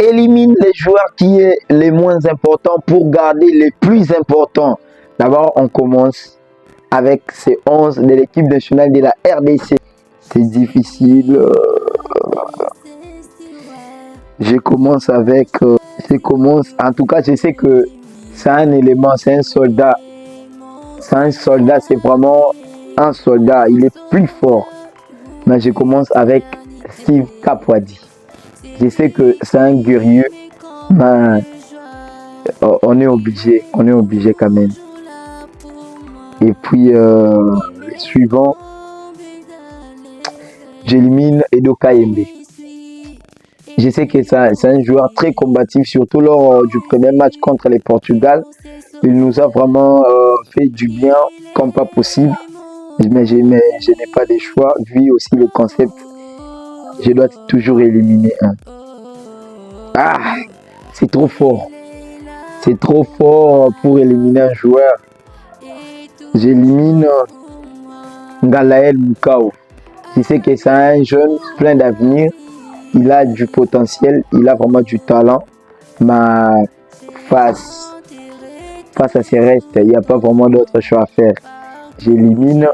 élimine les joueurs qui est les moins importants pour garder les plus importants. D'abord, on commence avec ces 11 de l'équipe nationale de la RDC. C'est difficile. Je commence avec... en tout cas, je sais que c'est un élément, c'est un soldat. C'est un soldat, c'est vraiment un soldat. Il est plus fort. Mais je commence avec Steve Kapwadi. Je sais que c'est un guerrier, mais on est obligé quand même. Et puis, le suivant, j'élimine Edo Kayembe. Je sais que c'est un joueur très combatif, surtout lors du premier match contre le Portugal. Il nous a vraiment fait du bien comme pas possible. Mais je n'ai pas de choix, vu aussi le concept. Je dois toujours éliminer un. Ah, c'est trop fort. C'est trop fort pour éliminer un joueur. J'élimine Ngalael Mukau. Je sais que c'est un jeune plein d'avenir. Il a du potentiel, il a vraiment du talent. Mais face à ses restes, il n'y a pas vraiment d'autre choix à faire. J'élimine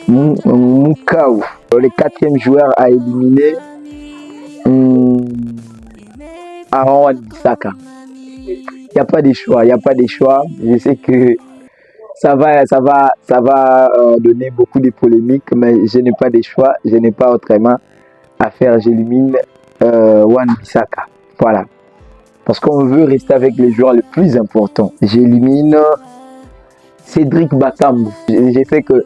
Mukau. Le quatrième joueur à éliminer, Aaron Wan-Bissaka. Il n'y a pas de choix, Je sais que ça va donner beaucoup de polémiques, mais je n'ai pas de choix, je n'ai pas autrement à faire. J'élimine Wan-Bissaka. Voilà. Parce qu'on veut rester avec les joueurs les plus importants. J'élimine Cédric Bakambu. J'ai fait que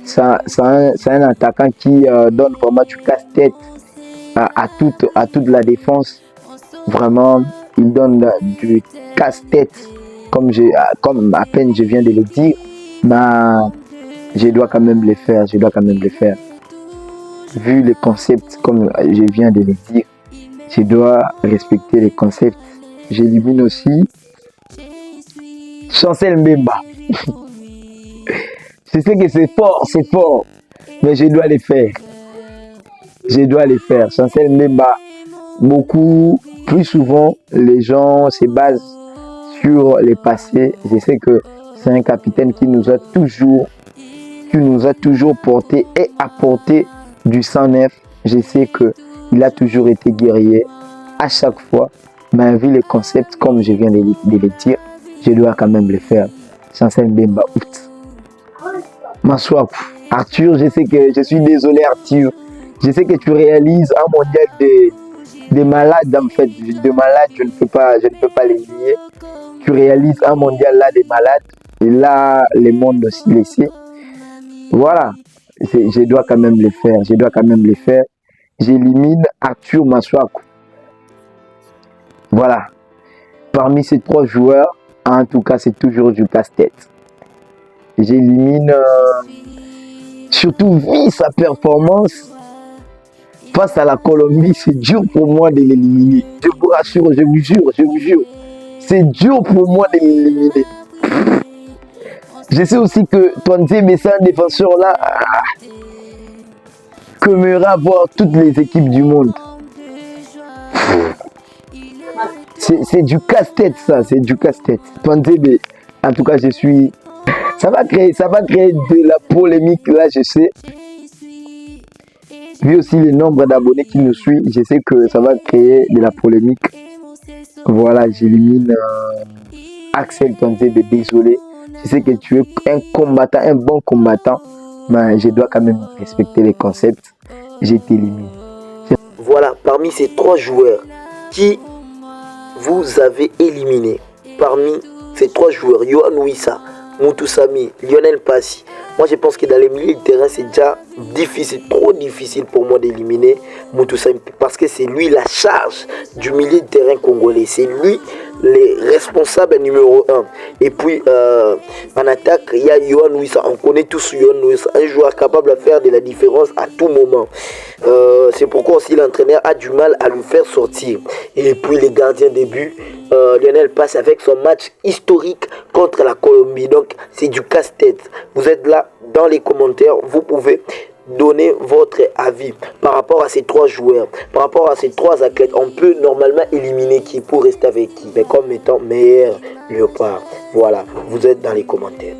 c'est un attaquant qui donne vraiment du casse-tête à toute la défense. Vraiment, il donne du casse-tête, comme à peine je viens de le dire. Mais je dois quand même le faire. Vu les concepts, comme je viens de le dire, je dois respecter les concepts. J'élimine aussi Chancel Mbemba. Je sais que c'est fort, mais je dois les faire. Chancel Mbemba, beaucoup plus souvent, les gens se basent sur les passés. Je sais que c'est un capitaine qui nous a toujours porté et apporté du 109. Je sais qu'il a toujours été guerrier à chaque fois. Mais vu les concepts, comme je viens de le dire, je dois quand même le faire. Chancel Mbemba. Maswaku. Arthur, je sais que je suis désolé Arthur. Je sais que tu réalises un mondial des malades en fait. De malades, je ne peux pas les nier. Tu réalises un mondial là des malades. Et là, le monde aussi laissé. Voilà. Je dois quand même le faire. J'élimine Arthur Maswaku. Voilà. Parmi ces 3 joueurs, en tout cas, c'est toujours du casse-tête. J'élimine, surtout vu sa performance face à la Colombie, c'est dur pour moi de l'éliminer. Je vous rassure, je vous jure. C'est dur pour moi de l'éliminer. Je sais aussi que Twanzé Messa, un défenseur là, qu'aimerait voir toutes les équipes du monde. C'est du casse-tête ça, c'est du casse-tête. Twanzé, en tout cas, ça va créer de la polémique là, je sais. Vu aussi le nombre d'abonnés qui nous suivent, je sais que ça va créer de la polémique. Voilà, j'élimine Axel Twanzé, désolé. Je sais que tu es un bon combattant, mais je dois quand même respecter les concepts. Je t'élimine. Voilà, parmi ces 3 joueurs qui vous avez éliminé, parmi ces 3 joueurs, Yohan Wissa, Moutou Samy, Lionel Passy, moi je pense que dans les milieux de terrain c'est déjà difficile, trop difficile pour moi d'éliminer Moutou Samy parce que c'est lui la charge du milieu de terrain congolais, c'est lui le responsable numéro 1. Et puis en attaque il y a Yohan Wissa, on connaît tous Yohan Wissa, un joueur capable de faire de la différence à tout moment. C'est pourquoi aussi l'entraîneur a du mal à lui faire sortir. Et puis les gardiens de but, Lionel passe avec son match historique contre la Colombie. Donc c'est du casse-tête. Vous êtes là dans les commentaires, vous pouvez donner votre avis par rapport à ces 3 joueurs, par rapport à ces 3 athlètes. On peut normalement éliminer qui pour rester avec qui, mais comme étant meilleur Léopard. Voilà, vous êtes dans les commentaires.